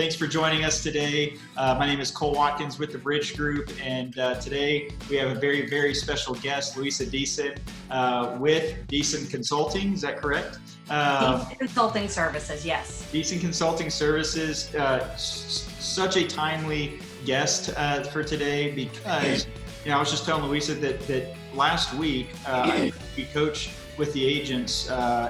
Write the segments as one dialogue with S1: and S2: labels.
S1: Thanks for joining us today. My name is Cole Watkins with the Bridge Group, and today we have a very, very special guest, Luisa Deason, with Deason Consulting. Is that correct?
S2: Deason Consulting Services, yes.
S1: Deason Consulting Services, such a timely guest for today because, I was just telling Luisa that last week we coached with the agents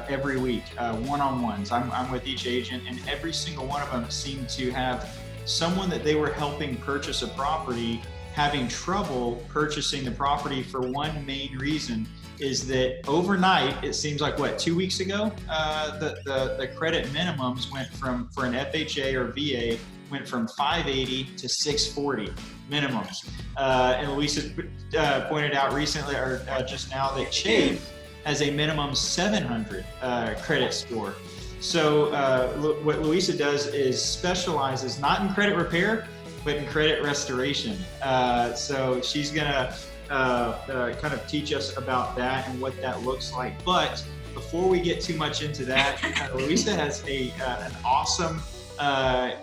S1: every week, one-on-ones. I'm with each agent, and every single one of them seemed to have someone that they were helping purchase a property having trouble purchasing the property for one main reason is that overnight, it seems like 2 weeks ago, the credit minimums went from, for an FHA or VA, went from 580 to 640 minimums. And Luisa pointed out recently, or just now, that Chase has a minimum 700 credit score. So what Luisa does is specializes not in credit repair, but in credit restoration. So she's gonna kind of teach us about that and what that looks like. But before we get too much into that, Luisa has an awesome,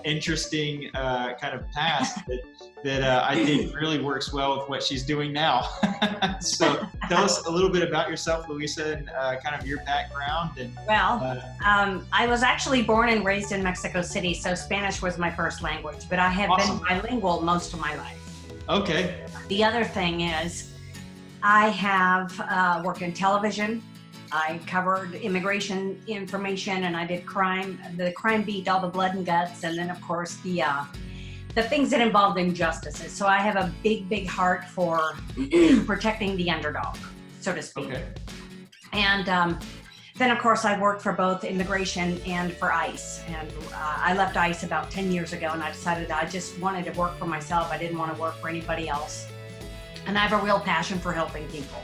S1: interesting kind of past that I think really works well with what she's doing now. So tell us a little bit about yourself, Luisa, and kind of your background. And,
S2: I was actually born and raised in Mexico City, so Spanish was my first language, but I have been bilingual most of my life.
S1: Okay.
S2: The other thing is I have worked in television. I covered immigration information, and I did the crime beat, all the blood and guts, and then of course the things that involved injustices. So I have a big, big heart for protecting the underdog, so to speak.
S1: Okay.
S2: And then of course I worked for both immigration and for ICE. And I left ICE about 10 years ago, and I decided I just wanted to work for myself. I didn't want to work for anybody else. And I have a real passion for helping people.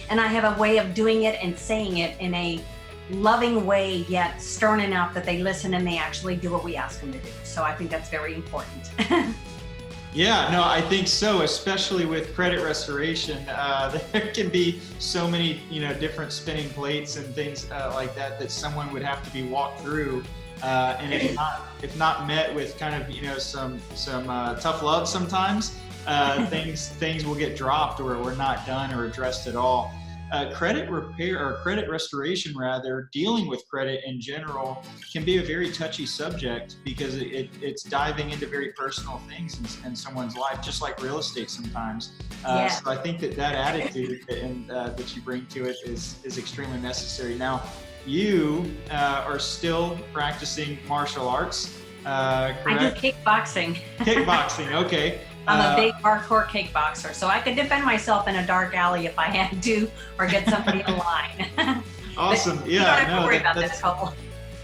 S2: And I have a way of doing it and saying it in a loving way, yet stern enough that they listen and they actually do what we ask them to do. So I think that's very important.
S1: Yeah, no, I think so, especially with credit restoration. There can be so many, different spinning plates and things like that someone would have to be walked through. And if not met with kind of, some tough love sometimes, things will get dropped or not done or addressed at all. Credit repair, or credit restoration rather, dealing with credit in general can be a very touchy subject because it's diving into very personal things in someone's life, just like real estate sometimes.
S2: Yeah.
S1: So I think that attitude that you bring to it is extremely necessary. Now, you are still practicing martial arts, correct?
S2: I do kickboxing.
S1: Kickboxing, okay.
S2: I'm a big hardcore kickboxer, so I could defend myself in a dark alley if I had to, or get somebody in line.
S1: Awesome.
S2: But
S1: yeah.
S2: you don't have to worry about that, Cole.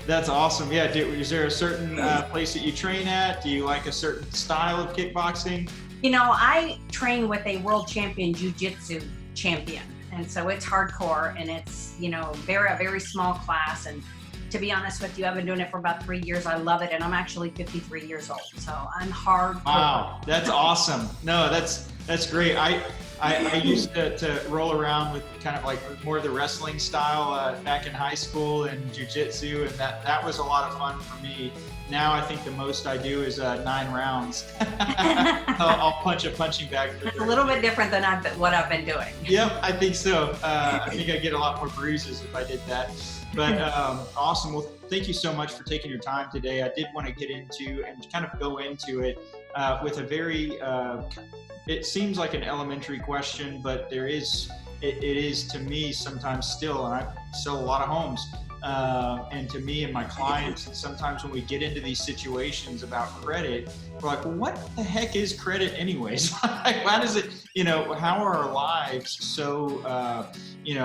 S1: That's awesome. Yeah. Is there a certain place that you train at? Do you like a certain style of kickboxing?
S2: I train with a world champion jiu-jitsu champion, and so it's hardcore, and it's a very small class. And to be honest with you, I've been doing it for about 3 years. I love it, and I'm actually 53 years old, so I'm hardcore.
S1: Wow, that's awesome. No, that's great. I used to roll around with kind of like more of the wrestling style back in high school and jiu-jitsu, and that was a lot of fun for me. Now I think the most I do is 9 rounds. I'll punch a punching bag.
S2: It's a little bit different than what I've been doing.
S1: Yep, I think so. I think I'd get a lot more bruises if I did that. But awesome. Well, thank you so much for taking your time today. I did want to get into and kind of go into it with a very, it seems like an elementary question, but it is to me sometimes still, and I sell a lot of homes. And to me and my clients, and sometimes when we get into these situations about credit, we're like, well, what the heck is credit anyways? How does it, how are our lives so,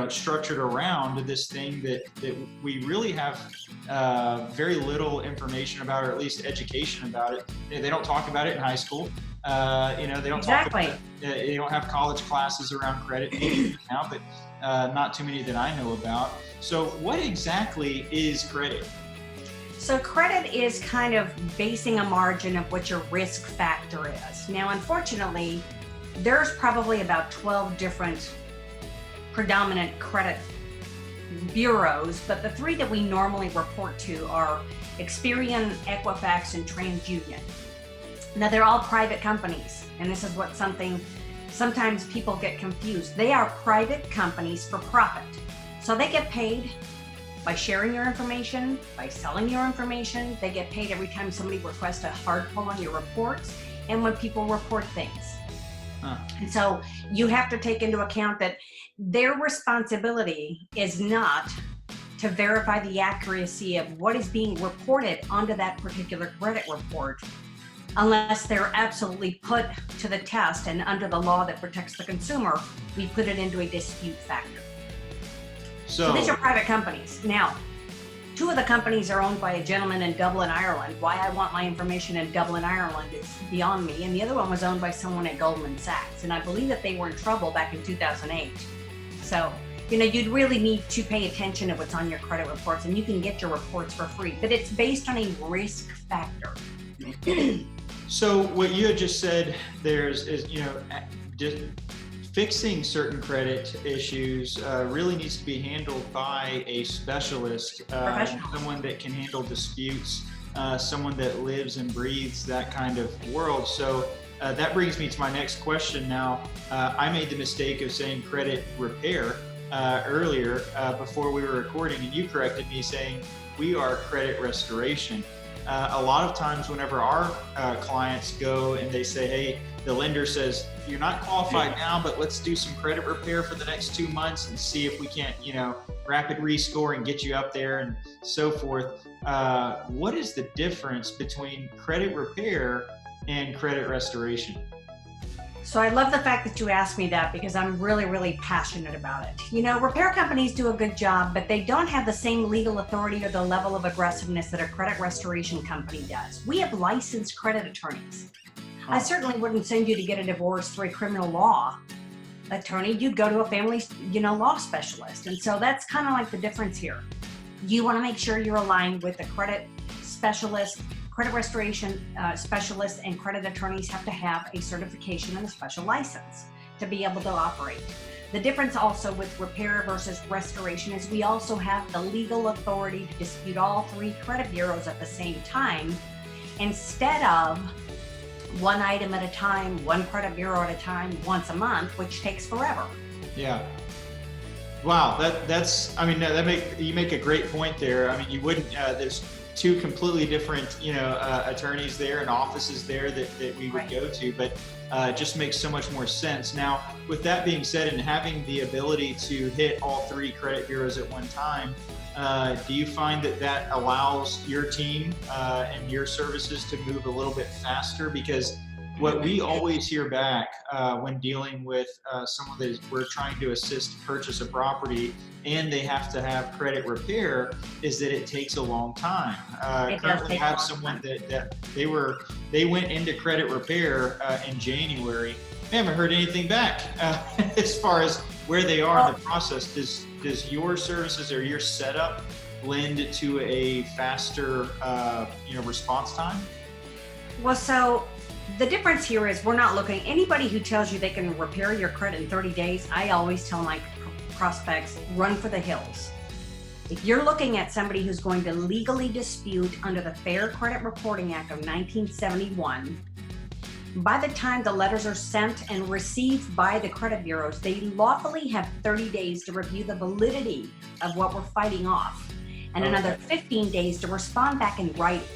S1: structured around this thing that we really have very little information about, or at least education about it. They don't talk about it in high school. They don't
S2: Exactly.
S1: talk about it. They don't have college classes around credit now, but not too many that I know about. So what exactly is credit?
S2: So credit is kind of basing a margin of what your risk factor is. Now, unfortunately, there's probably about 12 different predominant credit bureaus, but the three that we normally report to are Experian, Equifax, and TransUnion. Now, they're all private companies, and this is what sometimes people get confused. They are private companies for profit. So they get paid by sharing your information, by selling your information. They get paid every time somebody requests a hard pull on your reports, and when people report things. And so you have to take into account that their responsibility is not to verify the accuracy of what is being reported onto that particular credit report, unless they're absolutely put to the test, and under the law that protects the consumer, we put it into a dispute factor. So these are private companies. Now, two of the companies are owned by a gentleman in Dublin, Ireland. Why I want my information in Dublin, Ireland is beyond me. And the other one was owned by someone at Goldman Sachs. And I believe that they were in trouble back in 2008. So, you'd really need to pay attention to what's on your credit reports, and you can get your reports for free, but it's based on a risk factor.
S1: So what you had just said just fixing certain credit issues really needs to be handled by a specialist, someone that can handle disputes, someone that lives and breathes that kind of world. So that brings me to my next question now. I made the mistake of saying credit repair earlier before we were recording, and you corrected me saying we are credit restoration. A lot of times whenever our clients go and they say, hey, the lender says, you're not qualified now, but let's do some credit repair for the next 2 months and see if we can't, rapid rescore and get you up there and so forth. What is the difference between credit repair and credit restoration?
S2: So I love the fact that you asked me that, because I'm really, really passionate about it. Repair companies do a good job, but they don't have the same legal authority or the level of aggressiveness that a credit restoration company does. We have licensed credit attorneys. I certainly wouldn't send you to get a divorce through a criminal law attorney. You'd go to a family, law specialist. And so that's kind of like the difference here. You want to make sure you're aligned with the credit specialist. Credit restoration specialists and credit attorneys have to have a certification and a special license to be able to operate. The difference also with repair versus restoration is we also have the legal authority to dispute all three credit bureaus at the same time, instead of one item at a time, one credit bureau at a time, once a month, which takes forever.
S1: Yeah. Wow, you make a great point there. You wouldn't. There's two completely different, attorneys there and offices there that we would go to, but it just makes so much more sense. Now, with that being said, and having the ability to hit all three credit bureaus at one time, do you find that allows your team and your services to move a little bit faster? Because what we always hear back when dealing with someone that we're trying to assist purchase a property and they have to have credit repair is that it takes a long time. Currently have someone that they went into credit repair in January. They haven't heard anything back as far as where they are in the process. Does your services or your setup lend to a faster response time?
S2: Well, so the difference here is we're not looking, anybody who tells you they can repair your credit in 30 days, I always tell my prospects, run for the hills. If you're looking at somebody who's going to legally dispute under the Fair Credit Reporting Act of 1971, by the time the letters are sent and received by the credit bureaus, they lawfully have 30 days to review the validity of what we're fighting off, and another 15 days to respond back in writing.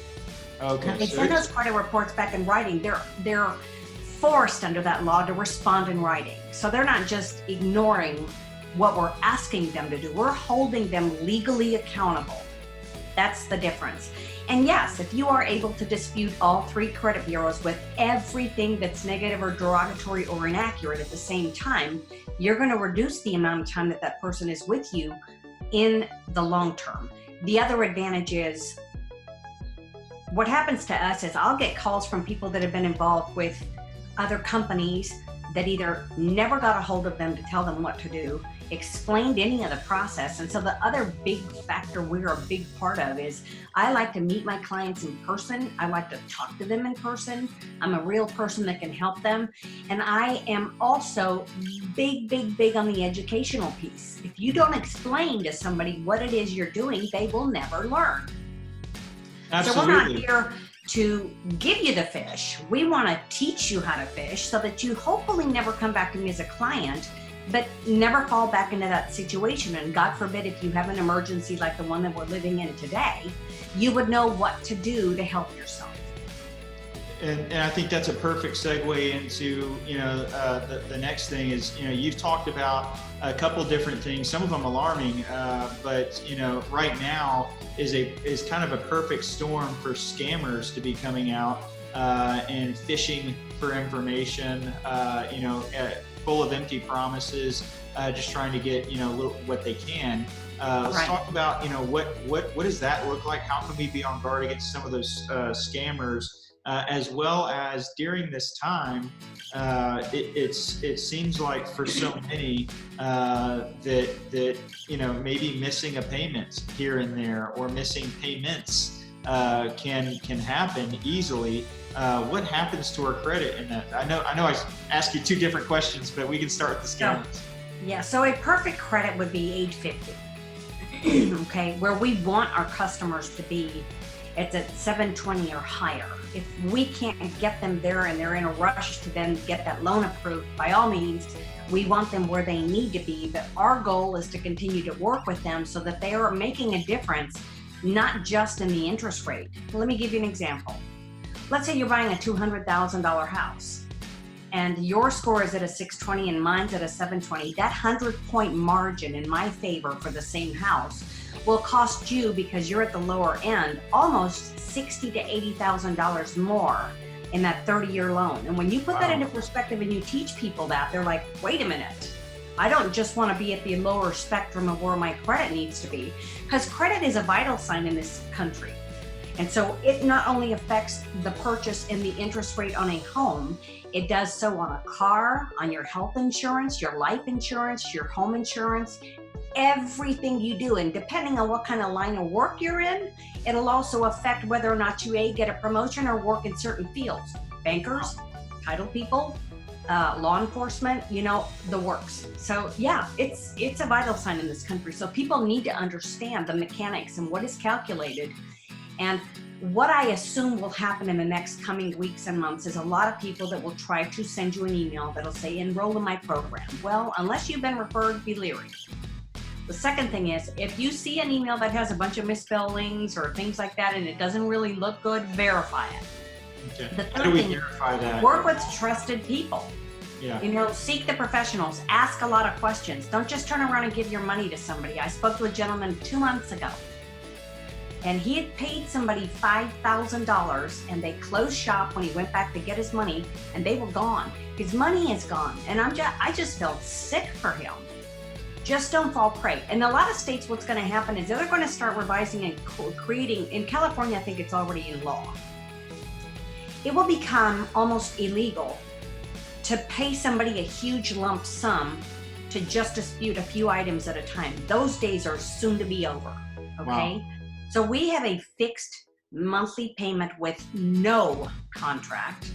S1: Okay.
S2: Now, they send those credit reports back in writing. They're forced under that law to respond in writing. So they're not just ignoring what we're asking them to do. We're holding them legally accountable. That's the difference. And yes, if you are able to dispute all three credit bureaus with everything that's negative or derogatory or inaccurate at the same time, you're going to reduce the amount of time that person is with you in the long term. The other advantage is, what happens to us is I'll get calls from people that have been involved with other companies that either never got a hold of them to tell them what to do, explained any of the process. And so the other big factor we're a big part of is I like to meet my clients in person. I like to talk to them in person. I'm a real person that can help them. And I am also big on the educational piece. If you don't explain to somebody what it is you're doing, they will never learn.
S1: Absolutely.
S2: So we're not here to give you the fish. We want to teach you how to fish so that you hopefully never come back to me as a client, but never fall back into that situation. And God forbid, if you have an emergency like the one that we're living in today, you would know what to do to help yourself.
S1: And I think that's a perfect segue into, the next thing is, you've talked about a couple different things, some of them alarming, but right now is kind of a perfect storm for scammers to be coming out and fishing for information, full of empty promises, just trying to get what they can. Let's talk about what does that look like? How can we be on guard against some of those scammers? As well as during this time, it seems like for so many that maybe missing a payment here and there or missing payments can happen easily. What happens to our credit in that? I know I asked you two different questions, but we can start with the scammers.
S2: Yeah. So a perfect credit would be age 50. Okay, where we want our customers to be. It's at 720 or higher. If we can't get them there and they're in a rush to then get that loan approved, by all means, we want them where they need to be. But our goal is to continue to work with them so that they are making a difference, not just in the interest rate. Let me give you an example. Let's say you're buying a $200,000 house and your score is at a 620 and mine's at a 720. That 100-point margin in my favor for the same house will cost you, because you're at the lower end, almost $60,000 to $80,000 more in that 30-year loan. And when you put that into perspective and you teach people that, they're like, wait a minute, I don't just want to be at the lower spectrum of where my credit needs to be, because credit is a vital sign in this country. And so it not only affects the purchase and the interest rate on a home, it does so on a car, on your health insurance, your life insurance, your home insurance, everything you do. And depending on what kind of line of work you're in, it'll also affect whether or not you get a promotion or work in certain fields. Bankers, title people, law enforcement, the works. So yeah, it's a vital sign in this country. So people need to understand the mechanics and what is calculated. And what I assume will happen in the next coming weeks and months is a lot of people that will try to send you an email that'll say, enroll in my program. Well, unless you've been referred, be leery. The second thing is, if you see an email that has a bunch of misspellings or things like that and it doesn't really look good, verify it.
S1: Okay.
S2: The third
S1: How do we
S2: thing,
S1: verify that?
S2: work with trusted people.
S1: Yeah.
S2: Seek the professionals, ask a lot of questions. Don't just turn around and give your money to somebody. I spoke to a gentleman 2 months ago, and he had paid somebody $5,000 and they closed shop when he went back to get his money, and they were gone. His money is gone. And I just felt sick for him. Just don't fall prey. In a lot of states, what's going to happen is they're going to start revising and creating, in California, I think it's already in law. It will become almost illegal to pay somebody a huge lump sum to just dispute a few items at a time. Those days are soon to be over, okay? Wow. So we have a fixed monthly payment with no contract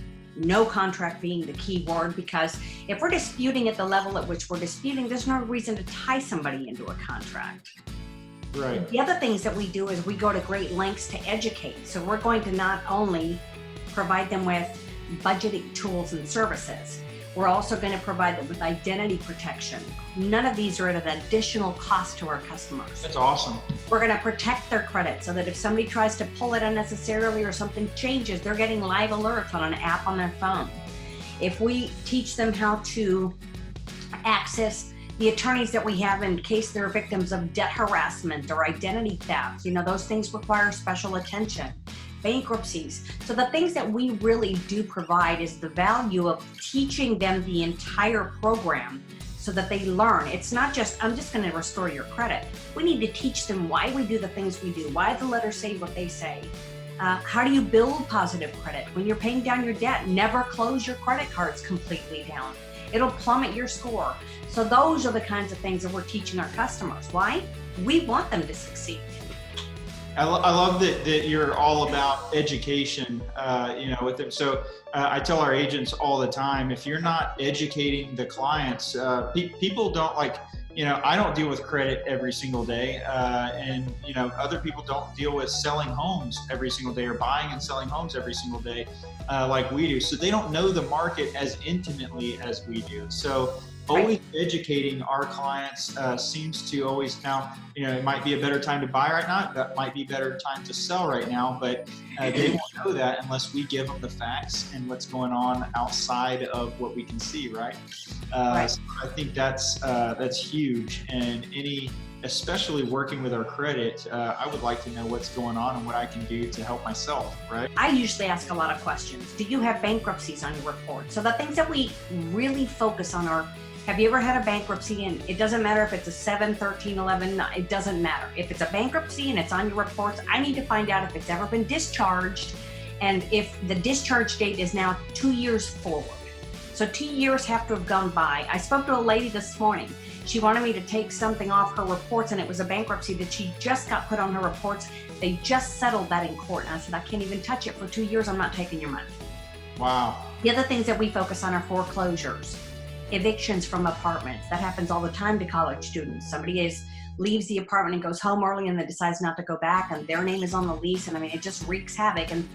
S2: being the key word, because if we're disputing at the level at which we're disputing, there's no reason to tie somebody into a contract.
S1: Right.
S2: The other things that we do is we go to great lengths to educate. So we're going to not only provide them with budgeting tools and services, we're also going to provide them with identity protection. None of these are at an additional cost to our customers.
S1: That's awesome.
S2: We're going to protect their credit so that if somebody tries to pull it unnecessarily or something changes, they're getting live alerts on an app on their phone. If we teach them how to access the attorneys that we have in case they're victims of debt harassment or identity theft, those things require special attention. Bankruptcies. So the things that we really do provide is the value of teaching them the entire program so that they learn. It's not just, I'm just going to restore your credit. We need to teach them why we do the things we do, why the letters say what they say. How do you build positive credit? When you're paying down your debt, never close your credit cards completely down. It'll plummet your score. So those are the kinds of things that we're teaching our customers. Why? We want them to succeed.
S1: I love that you're all about education, with them. So I tell our agents all the time, if you're not educating the clients, people don't I don't deal with credit every single day. And other people don't deal with selling homes every single day or buying and selling homes every single day like we do. So they don't know the market as intimately as we do. So always educating our clients seems to always, now, it might be a better time to buy right now. That might be a better time to sell right now, but they won't know that unless we give them the facts and what's going on outside of what we can see, right? So I think that's huge. And especially working with our credit, I would like to know what's going on and what I can do to help myself, right?
S2: I usually ask a lot of questions. Do you have bankruptcies on your report? So the things that we really focus on are, have you ever had a bankruptcy? And it doesn't matter if it's a 7, 13, 11, it doesn't matter. If it's a bankruptcy and it's on your reports, I need to find out if it's ever been discharged and if the discharge date is now 2 years forward. So 2 years have to have gone by. I spoke to a lady this morning. She wanted me to take something off her reports, and it was a bankruptcy that she just got put on her reports. They just settled that in court. And I said, I can't even touch it for 2 years. I'm not taking your money.
S1: Wow.
S2: The other things that we focus on are foreclosures, evictions from apartments. That happens all the time to college students. Somebody leaves the apartment and goes home early and then decides not to go back, and their name is on the lease. And it just wreaks havoc. And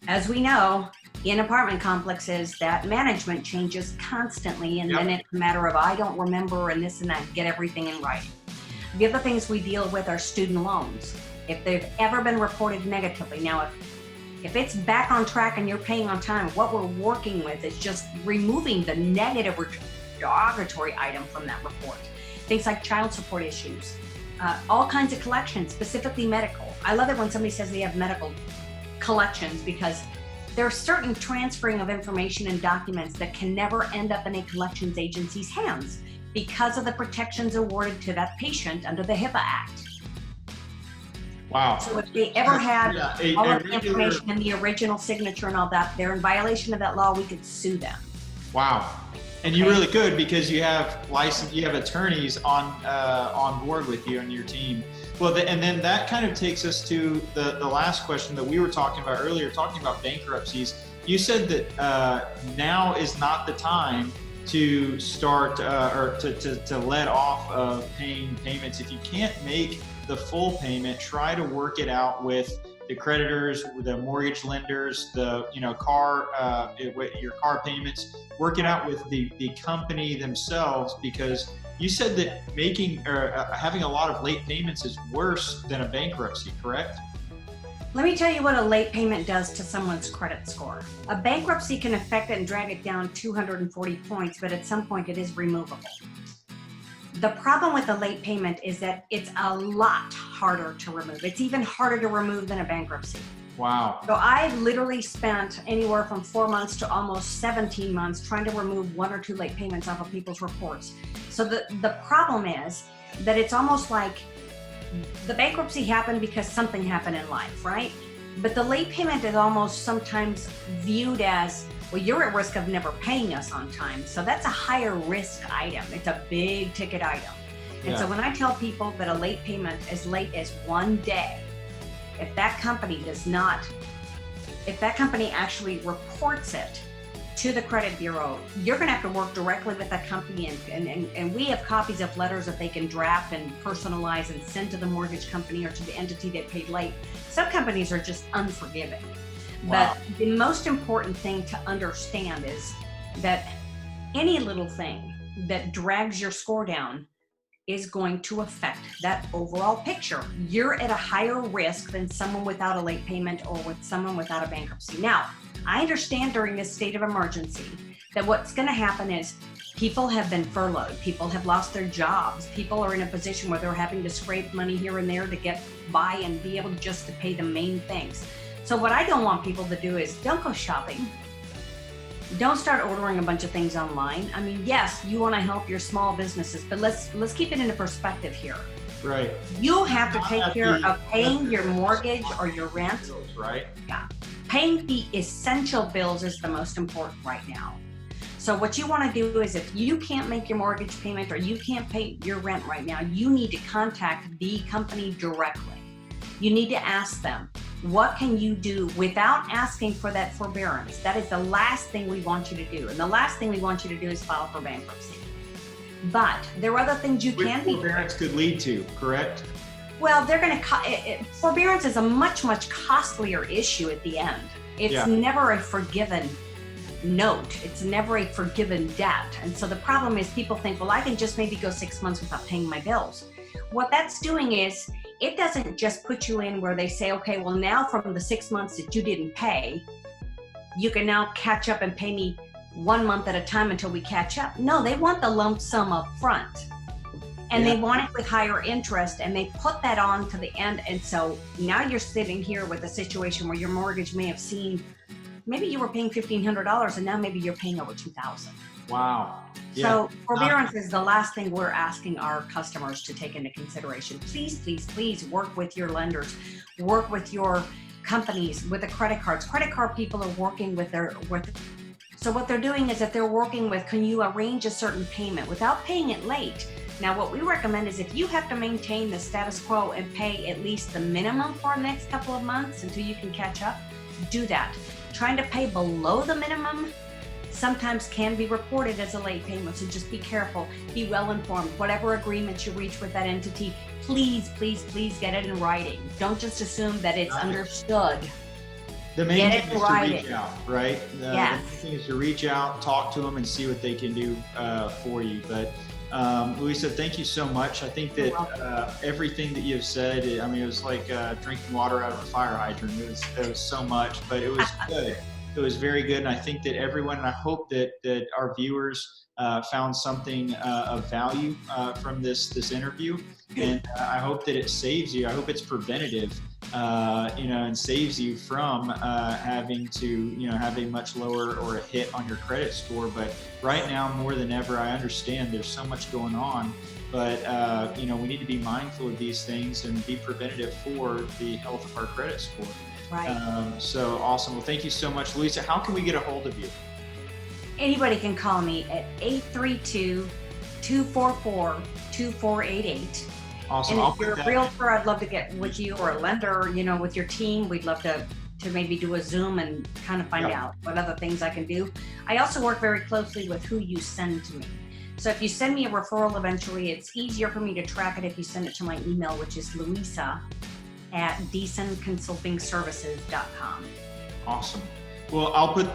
S2: as we know, in apartment complexes, that management changes constantly, and then it's a matter of, I don't remember and this and that, get everything in writing. The other things we deal with are student loans. If they've ever been reported negatively. Now, if it's back on track and you're paying on time, what we're working with is just removing the negative or derogatory item from that report. Things like child support issues, all kinds of collections, specifically medical. I love it when somebody says they have medical collections, because there's certain transferring of information and documents that can never end up in a collections agency's hands because of the protections awarded to that patient under the HIPAA Act.
S1: Wow.
S2: So if they ever had all of the information and the original signature and all that, they're in violation of that law, we could sue them.
S1: Wow. And you really could, because you have attorneys on board with you and your team. Well, and then that kind of takes us to the last question that we were talking about earlier, talking about bankruptcies. You said that now is not the time to start or to let off of paying payments. If you can't make the full payment, try to work it out with the creditors, the mortgage lenders, your car payments. Work it out with the company themselves, because you said that having a lot of late payments is worse than a bankruptcy, correct?
S2: Let me tell you what a late payment does to someone's credit score. A bankruptcy can affect it and drag it down 240 points, but at some point it is removable. The problem with a late payment is that it's a lot harder to remove. It's even harder to remove than a bankruptcy.
S1: Wow.
S2: So I've literally spent anywhere from 4 months to almost 17 months trying to remove 1 or 2 late payments off of people's reports. So the problem is that it's almost like the bankruptcy happened because something happened in life, right? But the late payment is almost sometimes viewed as, well, you're at risk of never paying us on time. So that's a higher risk item. It's a big ticket item. And so when I tell people that a late payment as late as 1 day, if that company actually reports it to the credit bureau, you're going to have to work directly with that company, and we have copies of letters that they can draft and personalize and send to the mortgage company or to the entity that paid late. Some companies are just unforgiving.
S1: Wow.
S2: But the most important thing to understand is that any little thing that drags your score down is going to affect that overall picture. You're at a higher risk than someone without a late payment or with someone without a bankruptcy. Now, I understand during this state of emergency that what's going to happen is people have been furloughed, people have lost their jobs, people are in a position where they're having to scrape money here and there to get by and be able just to pay the main things. So what I don't want people to do is don't go shopping. Don't start ordering a bunch of things online. I mean, yes, you want to help your small businesses, but let's keep it into perspective here.
S1: Right.
S2: You have to take care of paying your mortgage or your rent.
S1: Right.
S2: Yeah. Paying the essential bills is the most important right now. So what you want to do is if you can't make your mortgage payment or you can't pay your rent right now, you need to contact the company directly. You need to ask them, what can you do without asking for that forbearance? That is the last thing we want you to do. And the last thing we want you to do is file for bankruptcy. But there are other things you can be.
S1: Forbearance could lead to, correct?
S2: Well, they're going to, forbearance is a much, much costlier issue at the end. It's never a forgiven note. It's never a forgiven debt. And so the problem is people think, well, I can just maybe go 6 months without paying my bills. What that's doing is it doesn't just put you in where they say, okay, well, now from the 6 months that you didn't pay, you can now catch up and pay me 1 month at a time until we catch up. No, they want the lump sum up front. And they want it with higher interest, and they put that on to the end. And so now you're sitting here with a situation where your mortgage may have seen, maybe you were paying $1,500 and now maybe you're paying over $2,000.
S1: Wow.
S2: So forbearance is the last thing we're asking our customers to take into consideration. Please, please, please work with your lenders, work with your companies, with the credit cards. Credit card people are working with so what they're doing is that they're working with, can you arrange a certain payment without paying it late? Now, what we recommend is if you have to maintain the status quo and pay at least the minimum for the next couple of months until you can catch up, do that. Trying to pay below the minimum sometimes can be reported as a late payment, so just be careful, be well informed. Whatever agreements you reach with that entity, please, please, please get it in writing. Don't just assume that it's understood.
S1: The main thing is to reach out, right?
S2: Yes.
S1: The main thing is to reach out, talk to them, and see what they can do for you. But Luisa, thank you so much. I think that everything that you've said, I mean, it was like drinking water out of a fire hydrant. It was so much, but it was good. It was very good. And I think that everyone, and I hope that our viewers found something of value from this interview. And I hope that it saves you. I hope it's preventative, and saves you from having to, have a much lower or a hit on your credit score. But right now, more than ever, I understand there's so much going on. But, we need to be mindful of these things and be preventative for the health of our credit score.
S2: Right.
S1: So awesome. Well, thank you so much, Luisa. How can we get a hold of you?
S2: Anybody can call me at 832-244-2488.
S1: Awesome.
S2: And if you're a realtor, I'd love to get with you, or a lender, with your team. We'd love to maybe do a Zoom and kind of find out what other things I can do. I also work very closely with who you send to me. So if you send me a referral eventually, it's easier for me to track it if you send it to my email, which is Luisa@DeasonConsultingServices.com.
S1: Awesome. Well, I'll put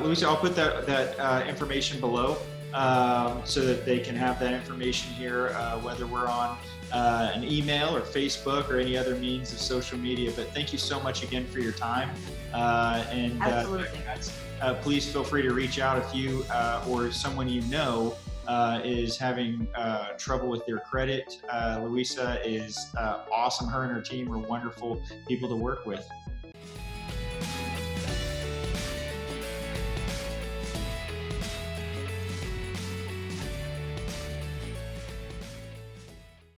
S1: Luisa, I'll put that information below so that they can have that information here, whether we're on an email or Facebook or any other means of social media. But thank you so much again for your time.
S2: Absolutely.
S1: Please feel free to reach out if you or someone is having trouble with their credit. Luisa is awesome. Her and her team are wonderful people to work with.